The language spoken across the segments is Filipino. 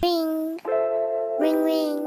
Ring, ring, ring.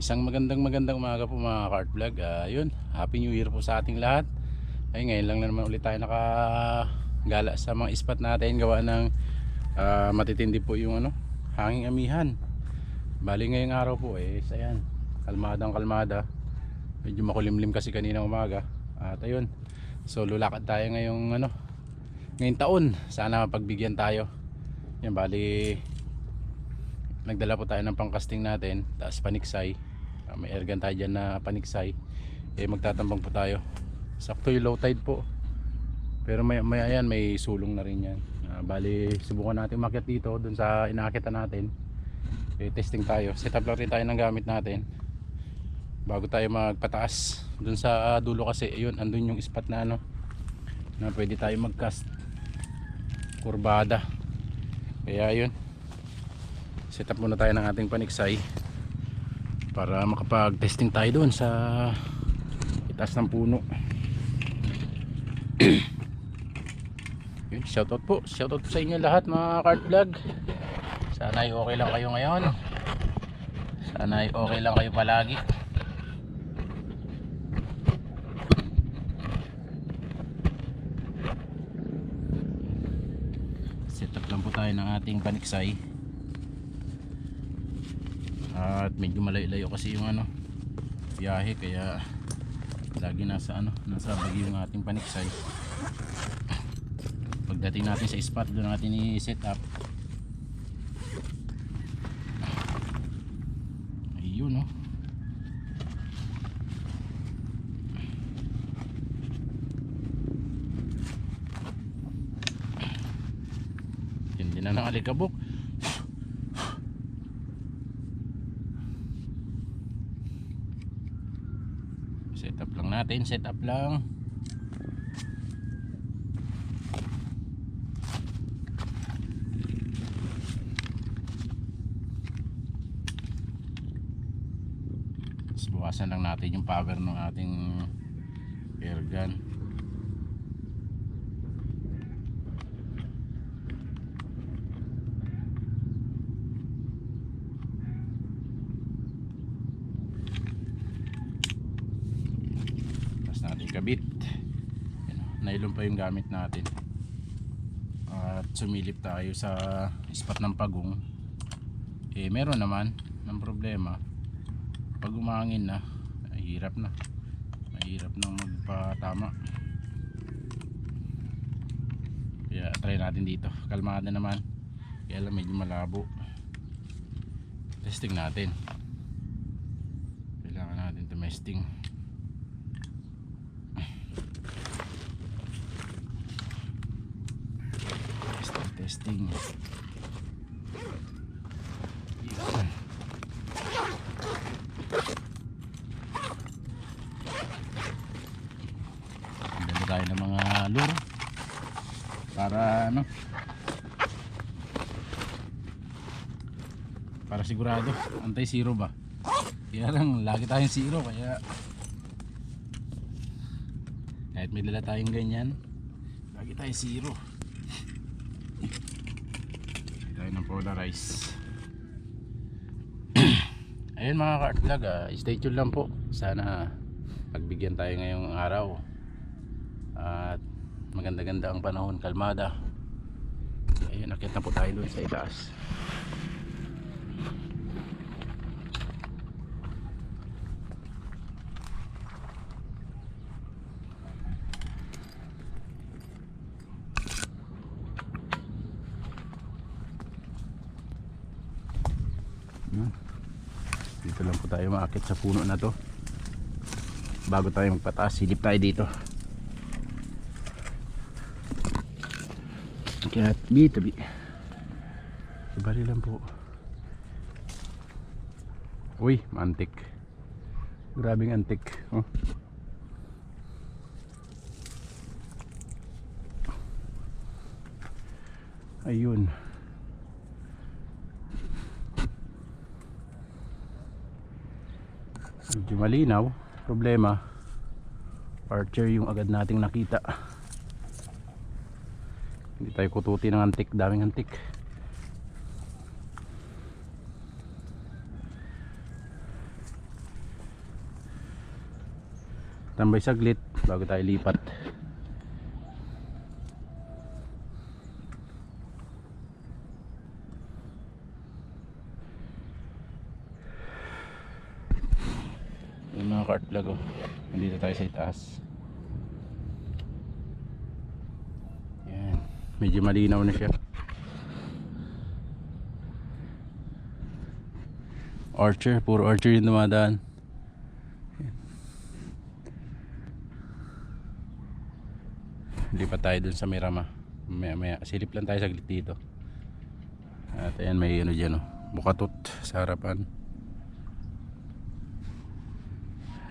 Isang magandang umaga po mga Kart Vlog. Yun, Happy New Year po sa ating lahat. Ay ngayon lang na naman ulit tayo nakagala sa mga spot natin. Gawa ng matitindi po yung hanging amihan. Bali ngayong araw po ayan, kalmada. Medyo makulimlim kasi kanina umaga. At ayun, so lulakad tayo ngayong taon. Sana mapagbigyan tayo. Yan, bali nagdala po tayo ng pangkasting natin, taas paniksay. May airgun tayo dyan na paniksay. Magtatambang po tayo. Sakto yung low tide po. Pero may ayan, may sulong na rin yan. Bali subukan natin umakyat dito dun sa inaakitan natin. Testing tayo. Set up lang rin tayo ng gamit natin bago tayo magpataas. Dun sa dulo kasi ayun, andun yung spot na na pwede tayo magcast kurbada. Kaya ayun, set up muna tayo ng ating paniksay para makapag-testing tayo doon sa itaas ng puno. Yun, shoutout po sa inyo lahat mga Kart Vlog. Sana ay okay lang kayo ngayon. Sana ay okay lang kayo palagi. Set up lang po tayo ng ating paniksay. At medyo malayo-layo kasi yung biyahe, kaya lagi nasa bagyo yung ating paniksay. Pagdating natin sa spot, doon natin i-set up. Ayun hindi na ng alikabok. Set up lang. Buwasan lang natin yung power ng ating airgun. Kabit. Nylon pa yung gamit natin. At sumilip tayo sa spot ng pagong. Meron naman ng problema. Pag umangin na, mahirap nang magpatama. Kaya try natin dito. Kalmada naman. Kaya lang medyo malabo. Testing natin. Kailangan natin tumesting. Testing. lure para ano, para sigurado antay zero ba. Kaya lang lagi tayong zero, kaya kahit may dala tayong ganyan lagi tayong zero. Lagi tayo ng polarize. Ayun mga ka-art vlog, stay tuned lang po. Sana pagbigyan tayo ngayong araw at maganda-ganda ang panahon, kalmada. Ayun, akit na po tayo doon sa itaas. Dito lang po tayo maakit sa puno na to. Bago tayo magpataas, silip tayo dito. Kaya tabi ibari lang po. Uy, antik. Grabing antik, oh. Ayun. Medyo malinaw. Problema, archer yung agad nating nakita. Hindi tayo kututi ng antik, daming antik. Tambay saglit bago tayo lipat. Yung mga cart vlog, oh. Nandito tayo sa itaas. Yan, medyo malinaw na siya. Archer, puro archer yung dumadaan. Yan. Lipat tayo dun sa Mirama. Maya silip lang tayo saglit dito. At ayan, may ano dyan, oh, bukatot sa harapan.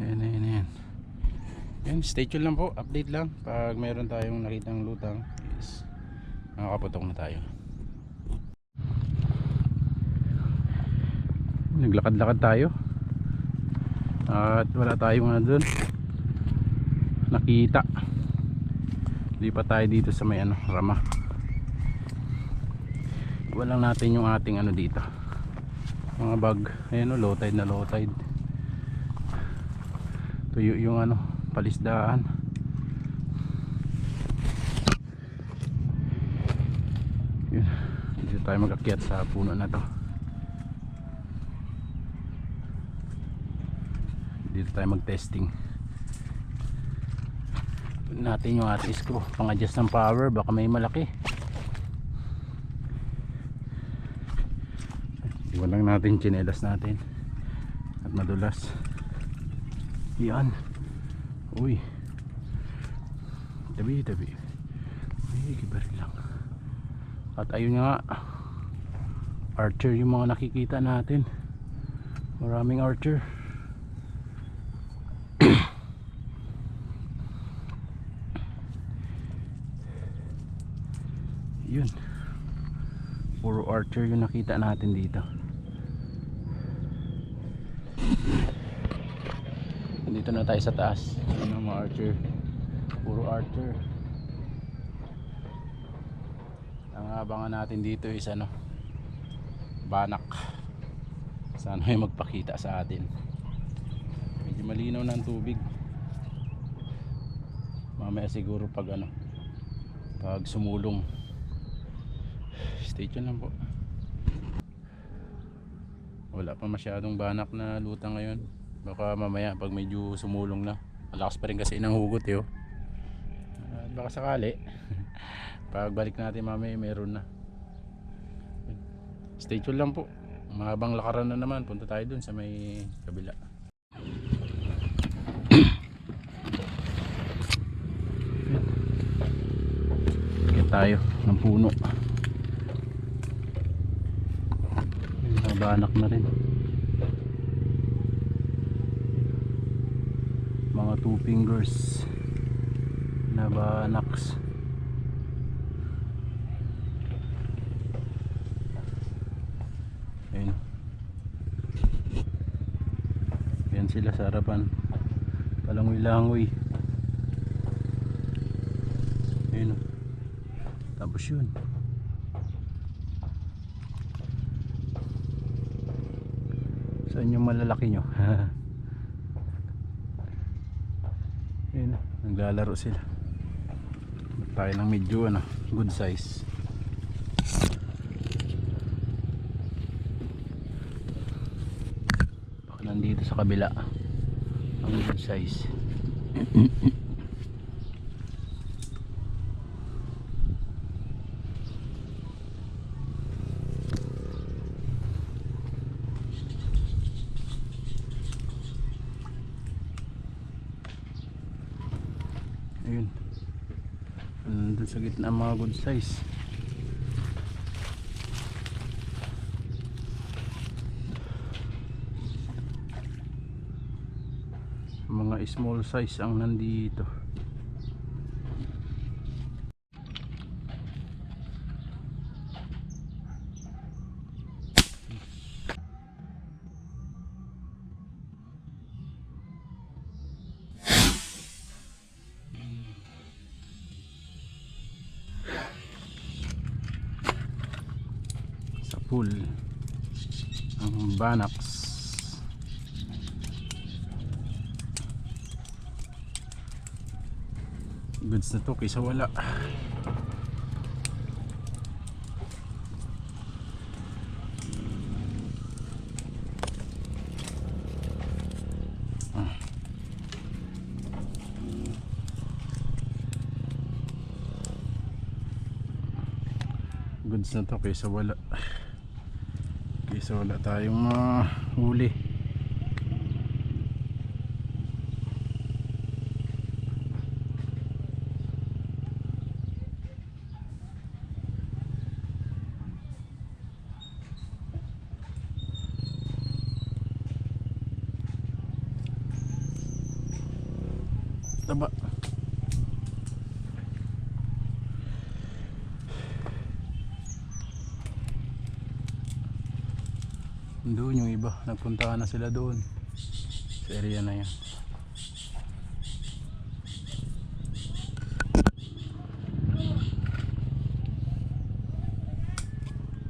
Ayan. Yan, stay tuned lang po, update lang pag mayroon tayong nakitang lutang. Yes, makakaputok na tayo. Naglakad-lakad tayo at wala tayong ano dun nakita. Lipat tayo dito sa may ano, Rama. Walang natin yung ating ano dito, mga bag. Ayan, low tide na low tide. Tuyo yung ano, palisdaan. Yun, dito tayo mag-akyat sa puno na to. Dito tayo mag-testing natin yung ating screw, pang-adjust ng power, baka may malaki. Iwan lang natin chinelas natin at madulas. Yan. Uy, tabi ay kibar lang. At ayun nga, archer yung mga nakikita natin, maraming archer. Yun, puro archer yung nakita natin dito. Dito na tayo sa taas. Ano, mga archer, puro archer. Ang abangan natin dito is ano, banak. Sana may magpakita sa atin. Medyo malinaw na ang tubig. Mamaya siguro pag ano, pag sumulong. Stay tuned lang po. Wala pa masyadong banak na lutang ngayon. Baka mamaya pag medyo sumulong na. Malakas pa rin kasi ng hugot, eh, oh. Baka sakali pag balik natin mamaya meron na. Stay tuned lang po. Mahabang lakaran na naman. Punta tayo dun sa may kabila. Kaya tayo ng puno. Nabanak na rin. Mga 2 fingers na banax. Ayun. Yan sila sa harapan. Palangoy-langoy. Ayun. Tapos yun. Saan yung malalaki nyo? Ayun. Naglalaro sila. Tayo ng medyo good size. Baka nandito sa kabila ang good size. Ayun. Nandun sa gitna ang mga good size. Mga small size ang nandito. Sa pool ang banax. Goods na to kaysa wala. Goods na to kaysa wala. Kaysa wala tayong huli. Taba. Doon yung iba, nagpuntahan na sila doon sa area na yan.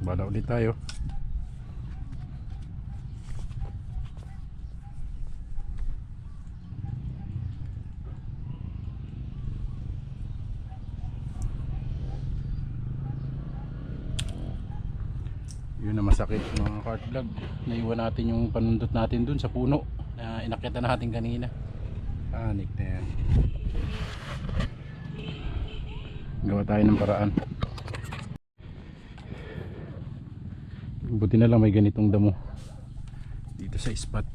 Bala ulit tayo. Yun na masakit mga cart vlog. Naiwan natin yung panundot natin dun sa puno na inakita natin kanina. Panik na yan. Gawa tayo ng paraan. Buti na lang may ganitong damo dito sa spot.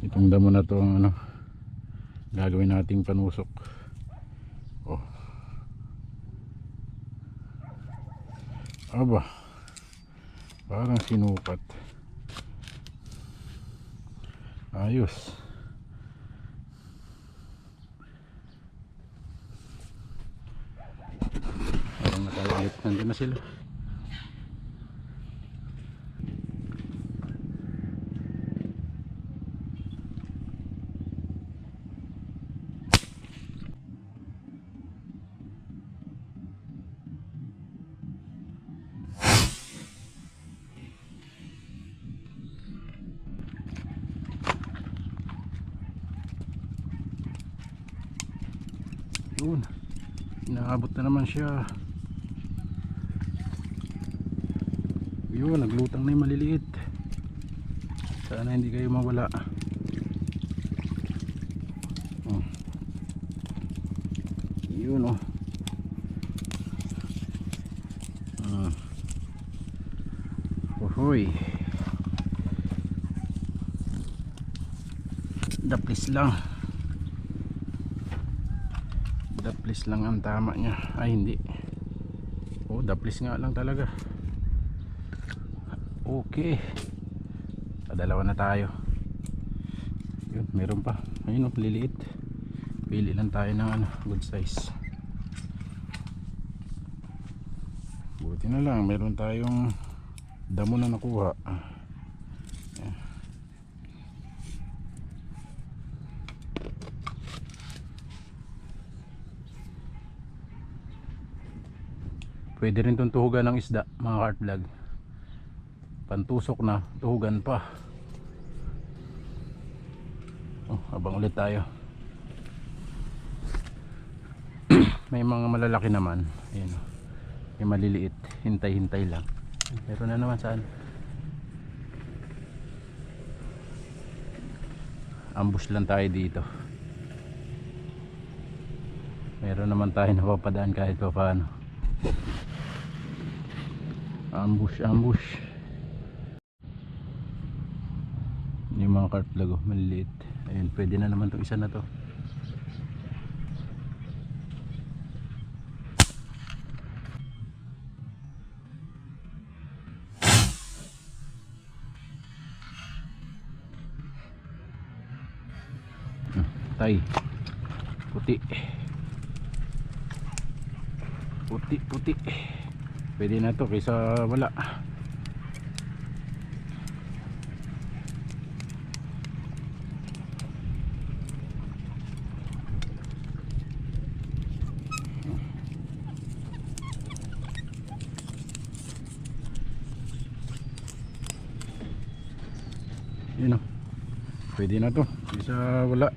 Itong damo na to ang gagawin nating panusok. Oh. Aba. Parang sinukat. Ayos. Parang nakaulit. Nandun na sila. Yun, inaabot na naman siya. Yun, naglutang na yung maliliit. Sana hindi kayo mawala. Yun oh. Ohoy. Daplis lang. Daplis lang ang tama niya. Ay hindi. Oh, daplis nga lang talaga. Okay. Dalawa na tayo. Yun, meron pa. Ayun, liliit. Pili lang tayo ng ano, good size. Buti na lang, meron tayong damo na nakuha. Pwede rin itong tuhugan ng isda, mga cart vlog. Pantusok na, tuhugan pa. Oh, abang ulit tayo. May mga malalaki naman. Ayan, oh. May maliliit, hintay-hintay lang. Meron na naman saan. Ambush lang tayo dito. Meron naman tayo napapadaan kahit pa paano. Ambush, ambush. Yung mga cart vlog, oh, maliliit. Ayun, pwede na naman itong isa na to. Tay, puti, puti, puti. Pwede na to kaysa wala. Yun o, pwede na to kaysa wala.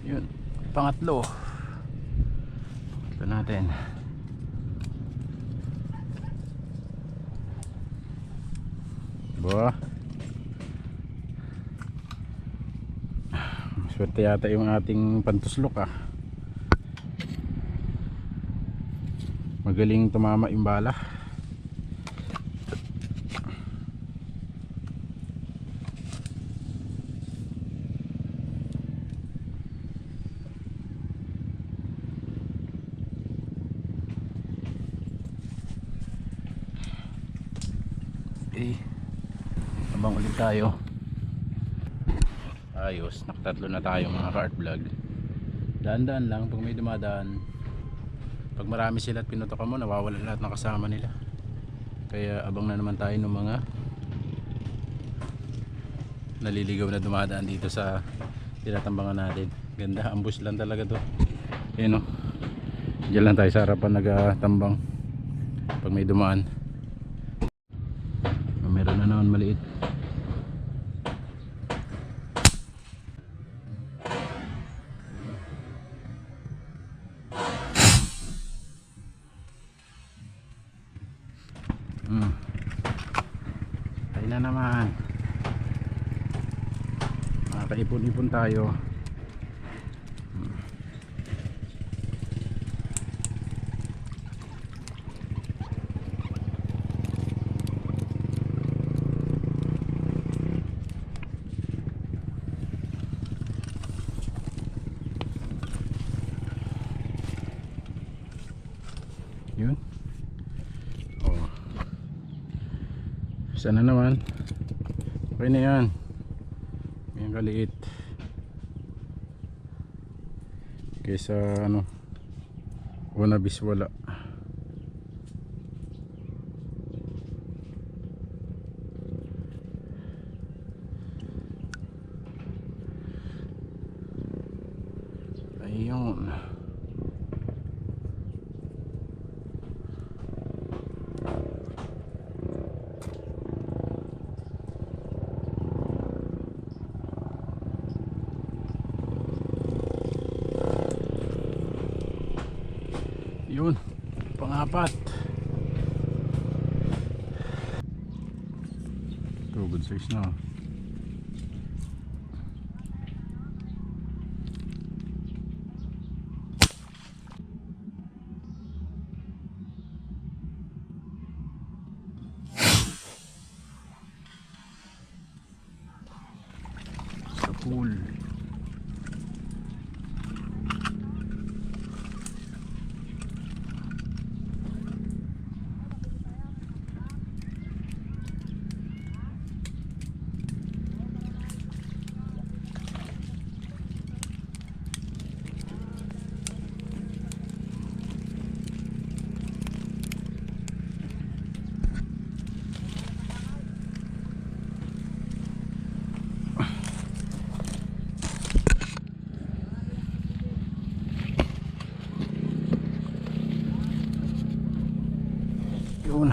Yun, pangatlo. Ito natin. Ba? Swerte yata yung ating pantuslok ah. Magaling tumama yung bala. Okay, abang ulit tayo. Ayos, nakatatlo na tayo mga cart vlog. Daan-daan lang pag may dumadaan. Pag marami sila at pinutokan mo, nawawala lahat ng kasama nila. Kaya abang na naman tayo ng mga naliligaw na dumadaan dito sa tinatambangan natin. Ganda, ambush lang talaga to. Ayan o, diyan lang tayo sa harapan nagtambang pag may dumaan. Meron na naman maliit. Tayo na naman. Makaipon-ipon tayo. Yun. Oh. Sana naman. Okay na yan. May kaliit. Kaysa ano, wanabis wala. Ayun. Yun, pang-apat. Ito, good size na. Yun.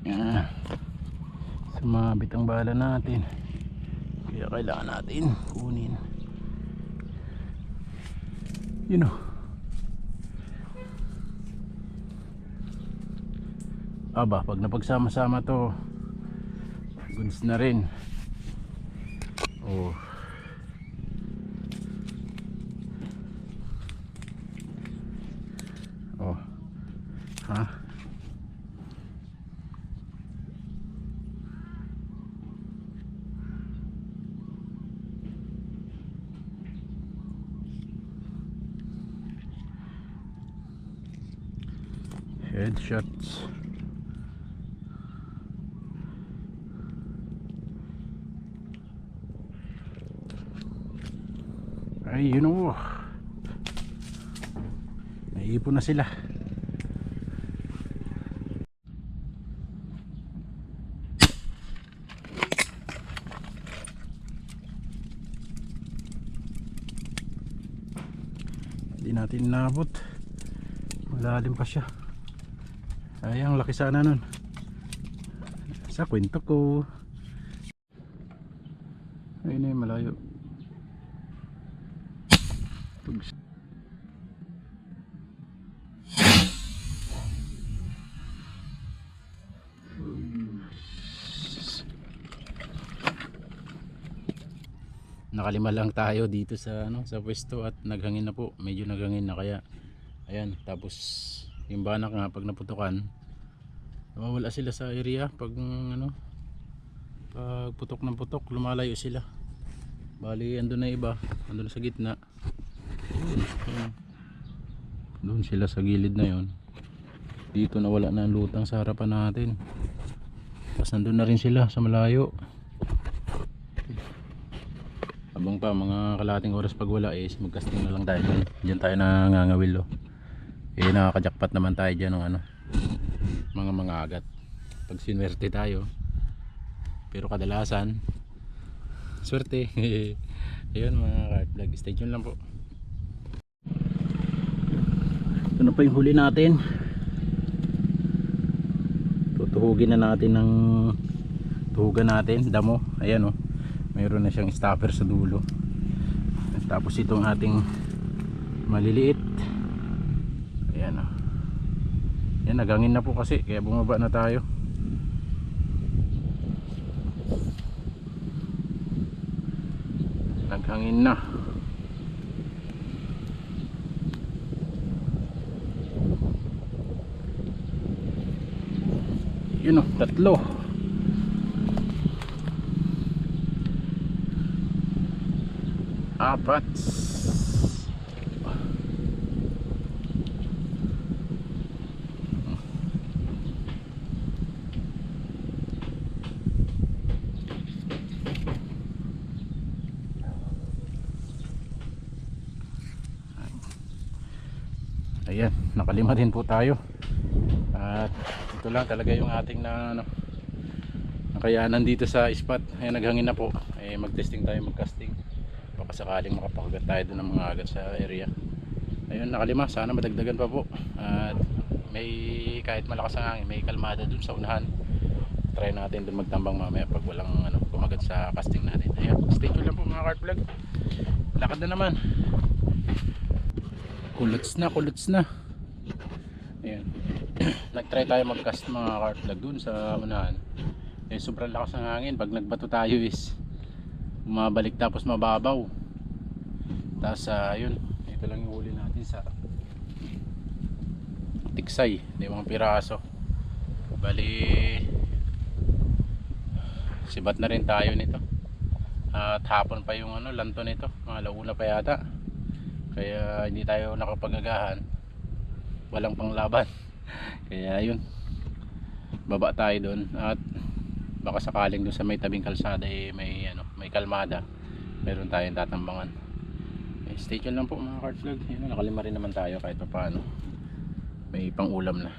Yan. Sumabit ang bala natin. Kaya kailangan natin kunin. Yun o. Aba, pag napagsama-sama to, goods na rin. Oh. Oh. Ha? Headshots. Ay, yun o. Naiipon na sila. Hindi natin nabot. Malalim pa siya. Ay, ang laki sana nun. Sa kwento ko. Ayun na yung malayo. Tugs. Nakalima lang tayo dito sa sa pwesto at naghangin na po. Medyo naghangin na kaya ayan, tapos yung banak nga pag naputukan nawawala sila sa area pag pag putok ng putok lumalayo sila. Bali andun na iba, andun na sa gitna. Doon sila sa gilid na yon. Dito nawala na ang lutang sa harapan natin. Tapos nandun na rin sila sa malayo. Habang pa mga kalahating oras pag wala is magcasting na lang tayo dyan. Diyan tayo nangangawil nakakajakpat naman tayo dyan ng mga agat pag sinwerte tayo, pero kadalasan swerte. Ayun mga cart vlog, stay tuned lang po. Ito na pa yung huli natin. Tutuhugin na natin ng tuhugan natin, damo. Ayan o, mayroon na siyang stopper sa dulo. Tapos itong ating maliliit, ayan o. Yan, nagangin na po kasi kaya bumaba na tayo. Naghangin na. Yun o, tatlo. Apat. Ayan, nakalima din po tayo. At ito lang talaga yung ating nakayanan dito sa spot. Ayan, naghangin na po. Mag-testing tayo, mag-casting. Baka sakaling makapakagat tayo doon ng mga agat sa area. Ayun, nakalima. Sana madagdagan pa po. At may kahit malakas ang hangin, may kalmada doon sa unahan. Try natin doon magtambang mamaya pag walang kumagat sa casting natin. Ayan, stay tuned lang po mga cart vlog. Lakad na naman. Kuluts na. Ayan. Nag-try tayo mag-cast mga cart vlog dun sa unahan. Sobrang lakas ng hangin. Pag nagbato tayo is bumabalik tapos mababaw. Tapos yun, ito lang yung huli natin sa tiksay, 5 piraso. Bali sibat na rin tayo nito. At hapon pa yung lanto nito, mga launa pa yata. Kaya hindi tayo nakapagagahan, walang panglaban. Kaya yun, baba tayo doon at baka sakaling doon sa may tabing kalsada may may kalmada, meron tayong tatambangan. Stay tuned lang po mga Cart Vlog. Yun, nakalima rin naman tayo kahit pa paano. May pang ulam na.